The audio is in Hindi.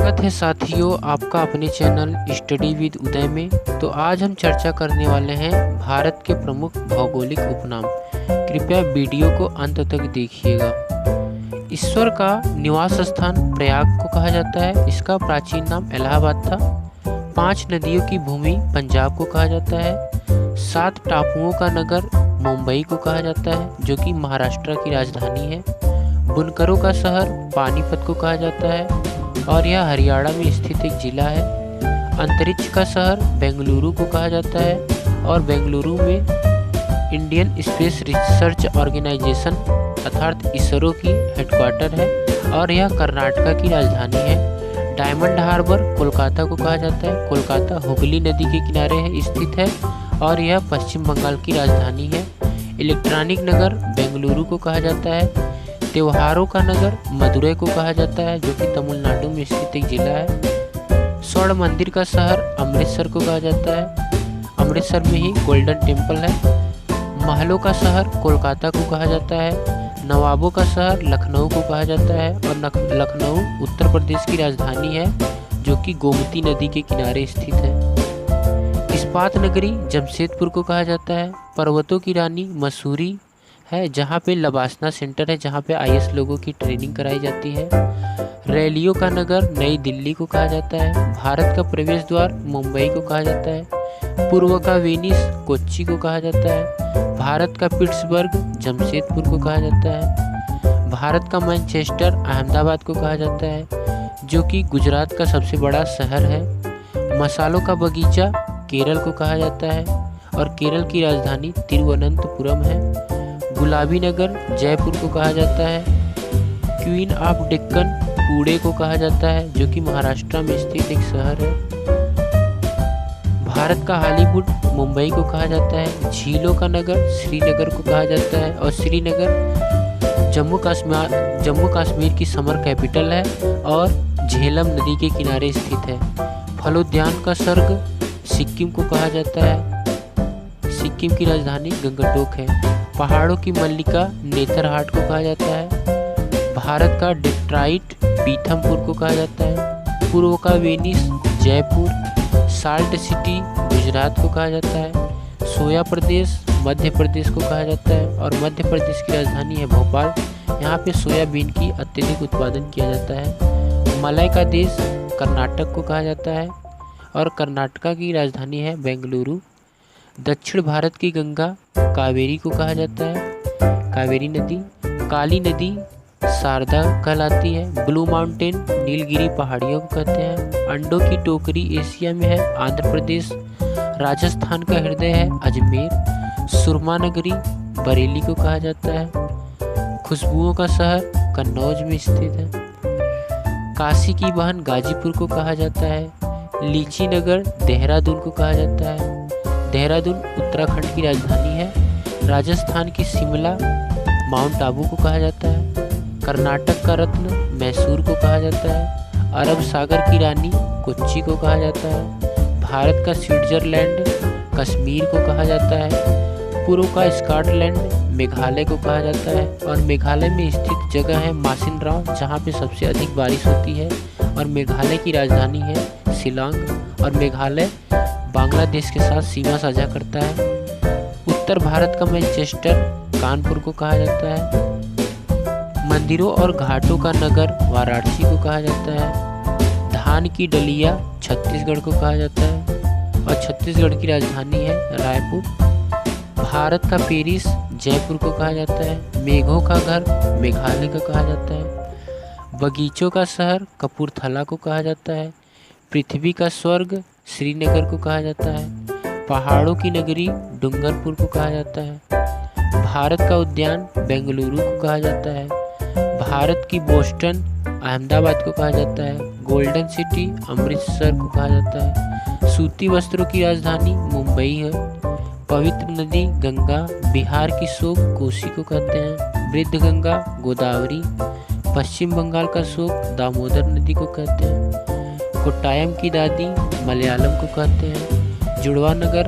स्वागत है साथियों आपका अपने चैनल स्टडी विद उदय में। तो आज हम चर्चा करने वाले हैं भारत के प्रमुख भौगोलिक उपनाम। कृपया वीडियो को अंत तक देखिएगा। ईश्वर का निवास स्थान प्रयाग को कहा जाता है। इसका प्राचीन नाम इलाहाबाद था। 5 नदियों की भूमि पंजाब को कहा जाता है। 7 टापुओं का नगर मुंबई को कहा जाता है, जो कि महाराष्ट्र की राजधानी है। बुनकरों का शहर पानीपत को कहा जाता है और यह हरियाणा में स्थित एक जिला है। अंतरिक्ष का शहर बेंगलुरु को कहा जाता है और बेंगलुरु में इंडियन स्पेस रिसर्च ऑर्गेनाइजेशन अर्थात इसरो की हेडक्वार्टर है और यह कर्नाटक की राजधानी है। डायमंड हार्बर कोलकाता को कहा जाता है। कोलकाता हुगली नदी के किनारे स्थित है और यह पश्चिम बंगाल की राजधानी है। इलेक्ट्रॉनिक नगर बेंगलुरु को कहा जाता है। त्योहारों का नगर मदुरई को कहा जाता है, जो कि तमिलनाडु में स्थित एक जिला है। स्वर्ण मंदिर का शहर अमृतसर को कहा जाता है। अमृतसर में ही गोल्डन टेम्पल है। महलों का शहर कोलकाता को कहा जाता है। नवाबों का शहर लखनऊ को कहा जाता है और लखनऊ उत्तर प्रदेश की राजधानी है, जो कि गोमती नदी के किनारे स्थित है। इस्पात नगरी जमशेदपुर को कहा जाता है। पर्वतों की रानी मसूरी है, जहाँ पे लबासना सेंटर है, जहाँ पे आईएएस लोगों की ट्रेनिंग कराई जाती है। रैलियों का नगर नई दिल्ली को कहा जाता है। भारत का प्रवेश द्वार मुंबई को कहा जाता है। पूर्व का वेनिस कोच्चि को कहा जाता है। भारत का पिट्सबर्ग जमशेदपुर को कहा जाता है। भारत का मैनचेस्टर अहमदाबाद को कहा जाता है, जो कि गुजरात का सबसे बड़ा शहर है। मसालों का बगीचा केरल को कहा जाता है और केरल की राजधानी तिरुवनंतपुरम है। गुलाबी नगर जयपुर को कहा जाता है। क्वीन ऑफ डेक्कन पुणे को कहा जाता है, जो कि महाराष्ट्र में स्थित एक शहर है। भारत का हॉलीवुड मुंबई को कहा जाता है। झीलों का नगर श्रीनगर को कहा जाता है और श्रीनगर जम्मू कश्मीर की समर कैपिटल है और झेलम नदी के किनारे स्थित है। फलोद्यान का स्वर्ग सिक्किम को कहा जाता है। सिक्किम की राजधानी गंगटोक है। पहाड़ों की मल्लिका नेतरहाट को कहा जाता है। भारत का डेट्राइट पीथमपुर को कहा जाता है। पूर्व का Venice Jaipur. Salt city Gujarat को कहा जाता है। सोया प्रदेश मध्य प्रदेश को कहा जाता है और मध्य प्रदेश की राजधानी है भोपाल। यहाँ पे सोयाबीन की अत्यधिक उत्पादन किया जाता है। मलय का देश कर्नाटक को कहा जाता है और कर्नाटक की राजधानी है बेंगलुरु। दक्षिण भारत की गंगा कावेरी को कहा जाता है। कावेरी नदी। काली नदी शारदा कहलाती है। ब्लू माउंटेन नीलगिरी पहाड़ियों को कहते हैं। अंडों की टोकरी एशिया में है आंध्र प्रदेश। राजस्थान का हृदय है अजमेर। सुरमा नगरी बरेली को कहा जाता है। खुशबुओं का शहर कन्नौज में स्थित है। काशी की बहन गाजीपुर को कहा जाता है। लीची नगर देहरादून को कहा जाता है। देहरादून उत्तराखंड की राजधानी है। राजस्थान की शिमला माउंट आबू को कहा जाता है। कर्नाटक का रत्न मैसूर को कहा जाता है। अरब सागर की रानी कोच्चि को कहा जाता है। भारत का स्विट्जरलैंड कश्मीर को कहा जाता है। पूर्व का स्कॉटलैंड मेघालय को कहा जाता है और मेघालय में स्थित जगह है मासिनराम, जहाँ पे सबसे अधिक बारिश होती है और मेघालय की राजधानी है शिलांग और मेघालय बांग्लादेश के साथ सीमा साझा करता है। उत्तर भारत का मैनचेस्टर कानपुर को कहा जाता है। मंदिरों और घाटों का नगर वाराणसी को कहा जाता है। धान की डलिया छत्तीसगढ़ को कहा जाता है और छत्तीसगढ़ की राजधानी है रायपुर। भारत का पेरिस जयपुर को कहा जाता है। मेघों का घर मेघालय को कहा जाता है। बगीचों का शहर कपूरथला को कहा जाता है। पृथ्वी का स्वर्ग श्रीनगर को कहा जाता है। पहाड़ों की नगरी डूंगरपुर को कहा जाता है। भारत का उद्यान बेंगलुरु को कहा जाता है। भारत की बोस्टन अहमदाबाद को कहा जाता है। गोल्डन सिटी अमृतसर को कहा जाता है। सूती वस्त्रों की राजधानी मुंबई है। पवित्र नदी गंगा बिहार की शोक कोसी को कहते हैं। वृद्ध गंगा गोदावरी। पश्चिम बंगाल का शोक दामोदर नदी को कहते हैं। कोट्टायम की दादी मलयालम को कहते हैं। जुड़वा नगर